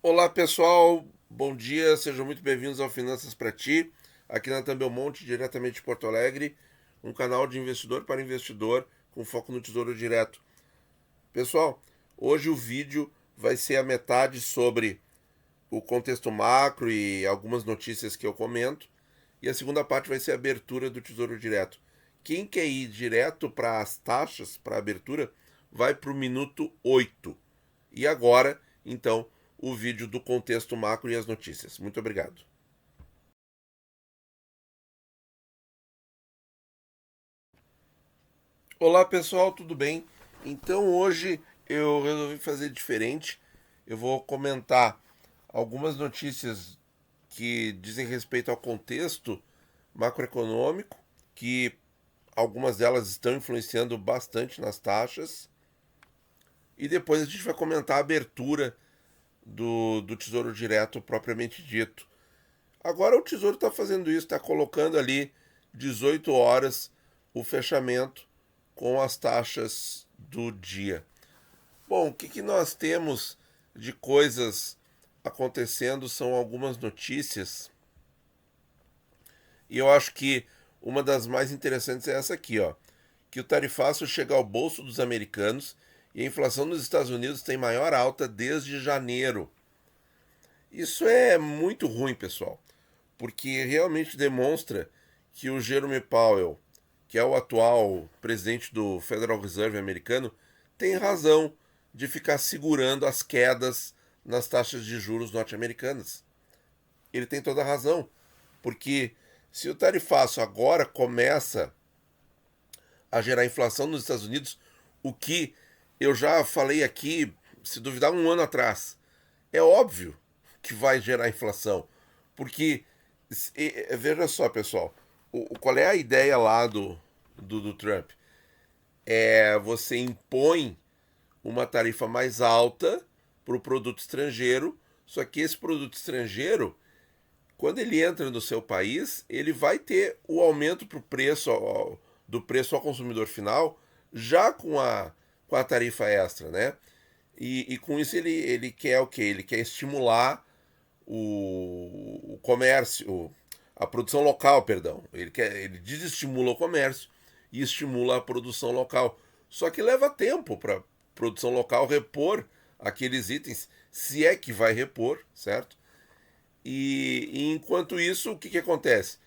Olá pessoal, bom dia, sejam muito bem-vindos ao Finanças para Ti, aqui na Belmonte, diretamente de Porto Alegre, um canal de investidor para investidor com foco no Tesouro Direto. Pessoal, hoje o vídeo vai ser a metade sobre o contexto macro e algumas notícias que eu comento, e a segunda parte vai ser a abertura do Tesouro Direto. Quem quer ir direto para as taxas, para a abertura, vai para o minuto 8. E agora, então, o vídeo do contexto macro e as notícias. Muito obrigado. Olá pessoal, tudo bem? Então hoje eu resolvi fazer diferente. Eu vou comentar algumas notícias que dizem respeito ao contexto macroeconômico, que algumas delas estão influenciando bastante nas taxas. E depois a gente vai comentar a abertura do Tesouro Direto propriamente dito. Agora o Tesouro está fazendo isso, está colocando ali 18 horas o fechamento com as taxas do dia. Bom, o que nós temos de coisas acontecendo são algumas notícias. E eu acho que uma das mais interessantes é essa aqui, ó, que o tarifaço chega ao bolso dos americanos e a inflação nos Estados Unidos tem maior alta desde janeiro. Isso é muito ruim, pessoal, porque realmente demonstra que o Jerome Powell, que é o atual presidente do Federal Reserve americano, tem razão de ficar segurando as quedas nas taxas de juros norte-americanas. Ele tem toda a razão, porque se o tarifaço agora começa a gerar inflação nos Estados Unidos, o que eu já falei aqui, se duvidar, um ano atrás, é óbvio que vai gerar inflação, porque veja só, pessoal, qual é a ideia lá do Trump? Você impõe uma tarifa mais alta para o produto estrangeiro, só que esse produto estrangeiro, quando ele entra no seu país, ele vai ter o aumento pro preço, do preço ao consumidor final, já com a tarifa extra, né? E com isso ele quer o quê? Ele quer estimular o comércio, a produção local, perdão. Ele desestimula o comércio e estimula a produção local. Só que leva tempo para a produção local repor aqueles itens, se é que vai repor, certo? E enquanto isso, o que acontece?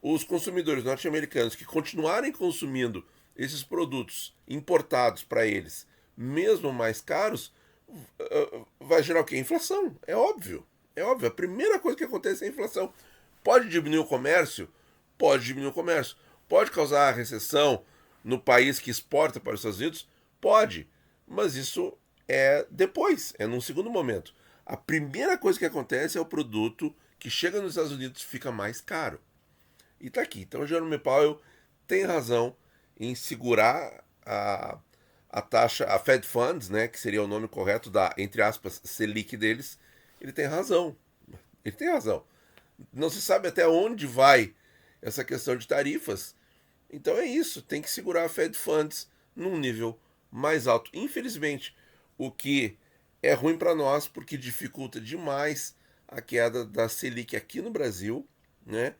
Os consumidores norte-americanos que continuarem consumindo esses produtos importados para eles, mesmo mais caros, vai gerar o quê? Inflação. É óbvio. É óbvio. A primeira coisa que acontece é a inflação. Pode diminuir o comércio? Pode diminuir o comércio. Pode causar recessão no país que exporta para os Estados Unidos? Pode. Mas isso é depois, é num segundo momento. A primeira coisa que acontece é o produto que chega nos Estados Unidos fica mais caro. E tá aqui. Então, o Jerome Powell tem razão em segurar a taxa, a Fed Funds, né, que seria o nome correto da, entre aspas, Selic deles. Ele tem razão. Ele tem razão. Não se sabe até onde vai essa questão de tarifas. Então é isso. Tem que segurar a Fed Funds num nível mais alto. Infelizmente, o que é ruim para nós, porque dificulta demais a queda da Selic aqui no Brasil, né?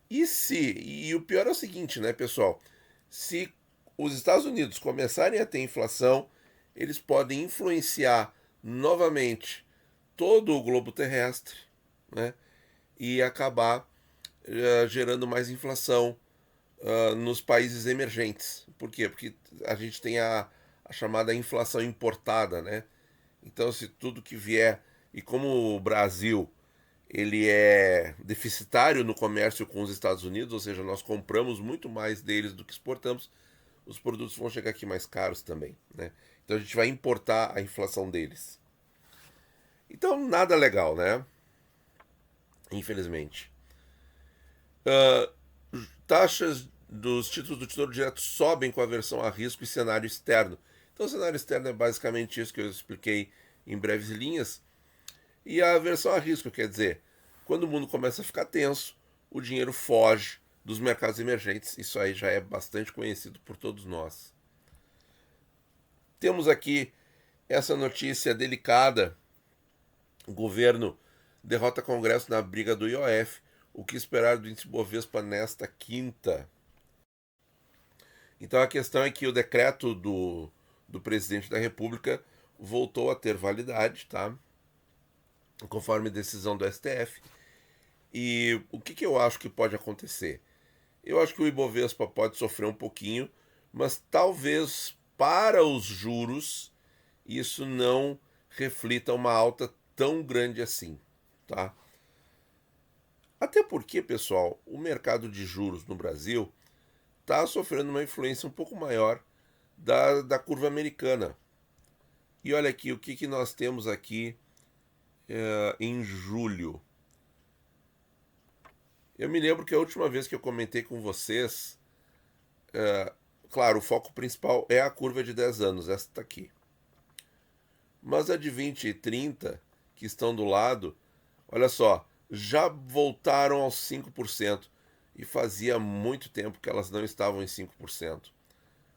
E o pior é o seguinte, né, pessoal? Se os Estados Unidos começarem a ter inflação, eles podem influenciar novamente todo o globo terrestre, né? E acabar gerando mais inflação nos países emergentes. Por quê? Porque a gente tem a chamada inflação importada, né? Então, se tudo que vier, e como o Brasil ele é deficitário no comércio com os Estados Unidos, ou seja, nós compramos muito mais deles do que exportamos, os produtos vão chegar aqui mais caros também, né? Então a gente vai importar a inflação deles. Então nada legal, né? Infelizmente. Uh, Taxas dos títulos do Tesouro Direto sobem com a versão a risco e cenário externo. Então o cenário externo é basicamente isso que eu expliquei em breves linhas. E a aversão a risco, quer dizer, quando o mundo começa a ficar tenso, o dinheiro foge dos mercados emergentes. Isso aí já é bastante conhecido por todos nós. Temos aqui essa notícia delicada O governo derrota Congresso na briga do IOF. O que esperar do índice Bovespa nesta quinta? Então a questão é que o decreto do presidente da República voltou a ter validade, tá? Conforme decisão do STF. E o que eu acho que pode acontecer? Eu acho que o Ibovespa pode sofrer um pouquinho, mas talvez para os juros isso não reflita uma alta tão grande assim, tá? Até porque, pessoal, o mercado de juros no Brasil está sofrendo uma influência um pouco maior da curva americana. E olha aqui, o que nós temos aqui em julho. Eu me lembro que a última vez que eu comentei com vocês, claro, o foco principal é a curva de 10 anos, esta aqui. Mas a de 20 e 30, que estão do lado, olha só, já voltaram aos 5%. E fazia muito tempo que elas não estavam em 5%.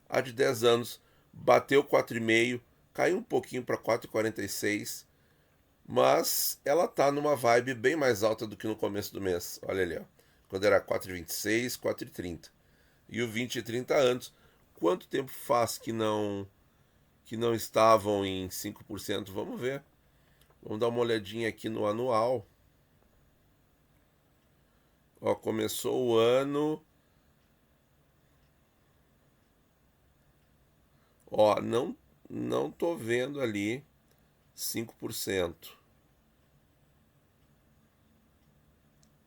A de 10 anos bateu 4,5%, caiu um pouquinho para 4,46%, mas ela está numa vibe bem mais alta do que no começo do mês. Olha ali, ó, quando era 4,26, 4,30. E o 20 e 30 anos, quanto tempo faz que não estavam em 5%? Vamos ver. Vamos dar uma olhadinha aqui no anual. Ó, começou o ano. Ó, não tô vendo ali 5%.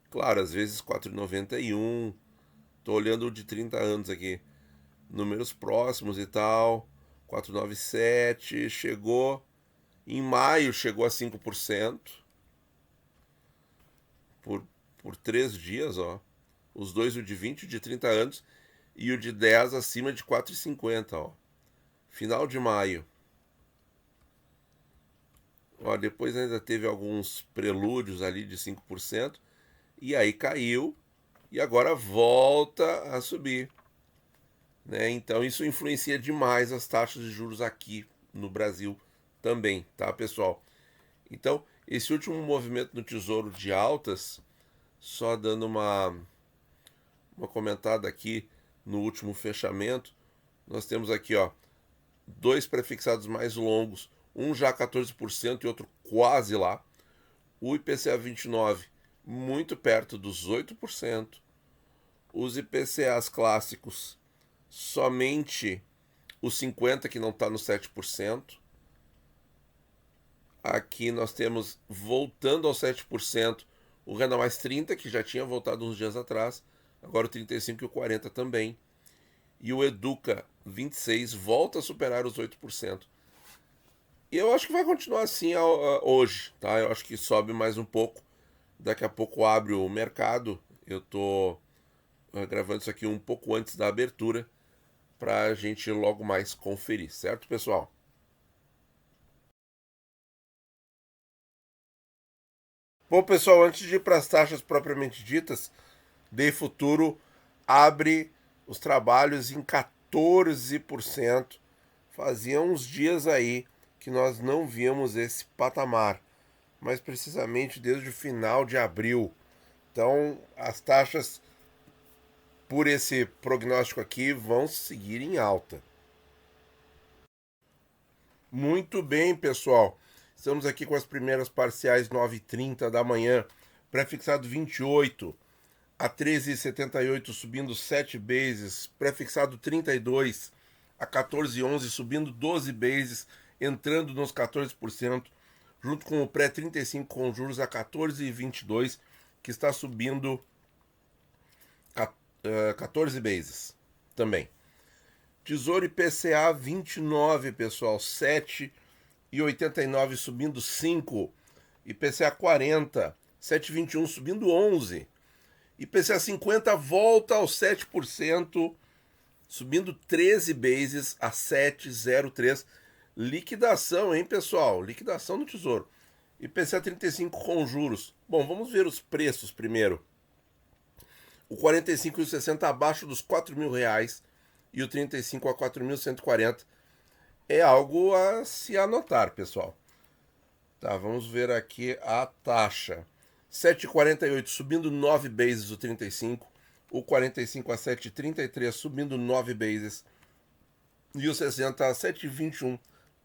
Claro, às vezes 4,91. Tô olhando o de 30 anos aqui. Números próximos e tal. 4,97. Chegou. Em maio chegou a 5%. Por 3 dias, ó. Os dois, o de 20 e o de 30 anos. E o de 10 acima de 4,50, ó. Final de maio. Ó, depois ainda teve alguns prelúdios ali de 5%. E aí caiu. E agora volta a subir. Né? Então isso influencia demais as taxas de juros aqui no Brasil também, tá, pessoal? Então, esse último movimento no Tesouro de altas, só dando uma comentada aqui no último fechamento, nós temos aqui, ó, dois prefixados mais longos, um já 14% e outro quase lá. O IPCA 29 muito perto dos 8%. Os IPCAs clássicos somente o 50 que não está no 7%. Aqui nós temos, voltando ao 7%, o Renda Mais 30, que já tinha voltado uns dias atrás, agora o 35 e o 40 também. E o Educa 26 volta a superar os 8%. E eu acho que vai continuar assim hoje, tá? Eu acho que sobe mais um pouco. Daqui a pouco abre o mercado. Eu tô gravando isso aqui um pouco antes da abertura, para a gente logo mais conferir, certo, pessoal? Bom, pessoal, antes de ir para as taxas propriamente ditas, DI Futuro abre os trabalhos em 14%. Fazia uns dias aí que nós não víamos esse patamar, mais precisamente desde o final de abril. Então, as taxas, por esse prognóstico aqui, vão seguir em alta. Muito bem, pessoal. Estamos aqui com as primeiras parciais 9h30 da manhã. Prefixado 28 a 13,78 subindo 7 bases. Prefixado 32 a 14,11 subindo 12 bases, entrando nos 14%. Junto com o pré-35 com juros a 14,22, que está subindo 14 bases também. Tesouro IPCA 29, pessoal, 7,89 subindo 5. IPCA 40, 7,21 subindo 11. IPCA 50 volta aos 7%, subindo 13 bases a 7,03. Liquidação, hein, pessoal? Liquidação no Tesouro. IPCA 35 com juros. Bom, vamos ver os preços primeiro. O 45 e o 60 abaixo dos R$ 4.000 e o 35 a 4.140 é algo a se anotar, pessoal. Tá, vamos ver aqui a taxa. 7,48 subindo 9 bases o 35, o 45 a 7,33 subindo 9 bases e o 60 a 7,21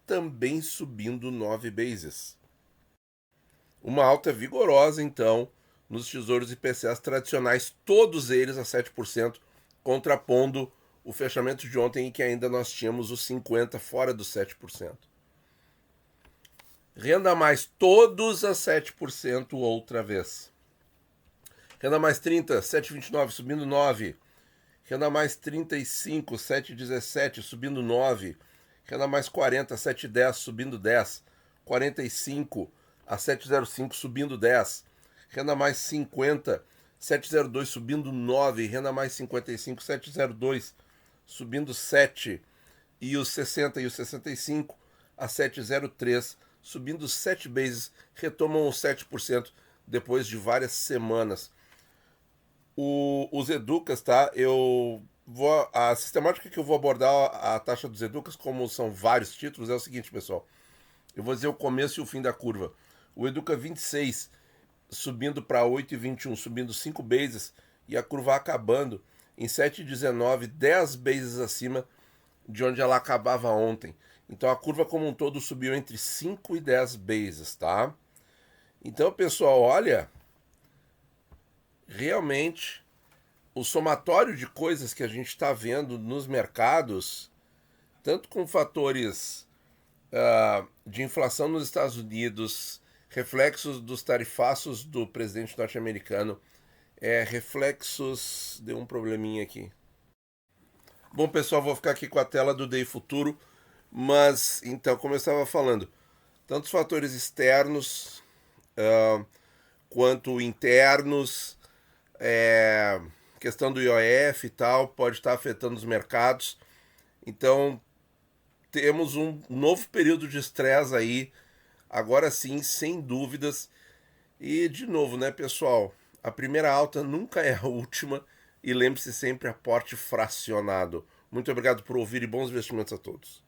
também subindo 9 bases. Uma alta vigorosa, então, nos tesouros IPCAs tradicionais, todos eles a 7%, contrapondo o fechamento de ontem em que ainda nós tínhamos os 50 fora dos 7%. Renda mais todos a 7% outra vez. Renda mais 30, 7,29 subindo 9. Renda mais 35, 7,17 subindo 9. Renda mais 40, 7,10 subindo 10. 45 a 7,05 subindo 10. Renda mais 50, 7,02 subindo 9. Renda mais 55, 7,02 subindo 7. E os 60 e os 65 a 7,03 subindo 7 bases, retomam os 7% depois de várias semanas. Os Educas, tá? A sistemática que eu vou abordar a taxa dos Educas, como são vários títulos, é o seguinte, pessoal. Eu vou dizer o começo e o fim da curva. O Educa 26 subindo para 8,21, subindo 5 bases, e a curva acabando em 7,19, 10 bases acima de onde ela acabava ontem. Então a curva como um todo subiu entre 5 e 10 bases, tá? Então, pessoal, olha, realmente o somatório de coisas que a gente está vendo nos mercados, tanto com fatores de inflação nos Estados Unidos, reflexos dos tarifaços do presidente norte-americano, reflexos... Deu um probleminha aqui. Bom, pessoal, vou ficar aqui com a tela do Day Futuro, mas, então, como eu estava falando, tanto os fatores externos quanto internos, questão do IOF e tal, pode estar afetando os mercados. Então, temos um novo período de estresse aí, agora sim, sem dúvidas. E, de novo, né, pessoal, a primeira alta nunca é a última, e lembre-se sempre, aporte fracionado. Muito obrigado por ouvir e bons investimentos a todos.